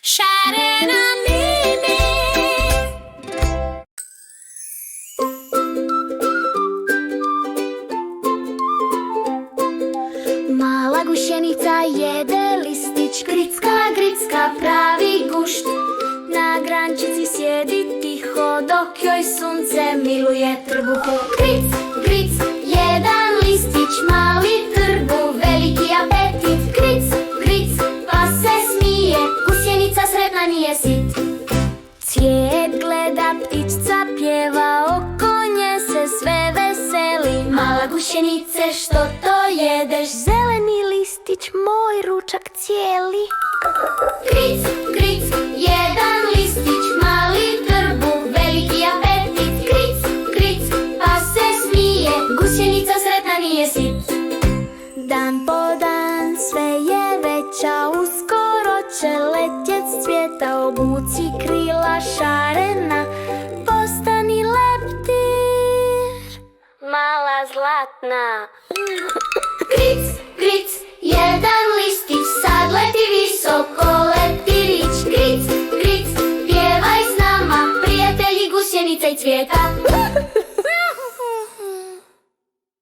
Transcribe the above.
šarena Mimi. Mala gušenica jede listić, gricka, gricka, pravi gušt. Na grančici sjedi tiho, dok joj sunce miluje trbuhu. Gric, gric, jedan listić, mali trbu, veliki apetit. Gric, gric, pa se smije, gusjenica sretna nije sit. Cvijet gleda, ptičca pjeva, oko nje se sve veseli. Mala gušenice, što to jedeš? Zeleni listić, moj ručak cijeli. Gric, gric, jedan listić, mali trbu, veliki apetit. Gric, gric, pa se smije, gusjenica sretna nije sit. Dan po dan sve je veća, uskoro će letjet s cvijeta. Obuci krila šarena, postani leptir, mala zlatna. Gric, gric, jedan listić, sad leti visoko, leptirić. Gric, gric, pjevaj s nama, prijatelji gusjenica i cvijeta.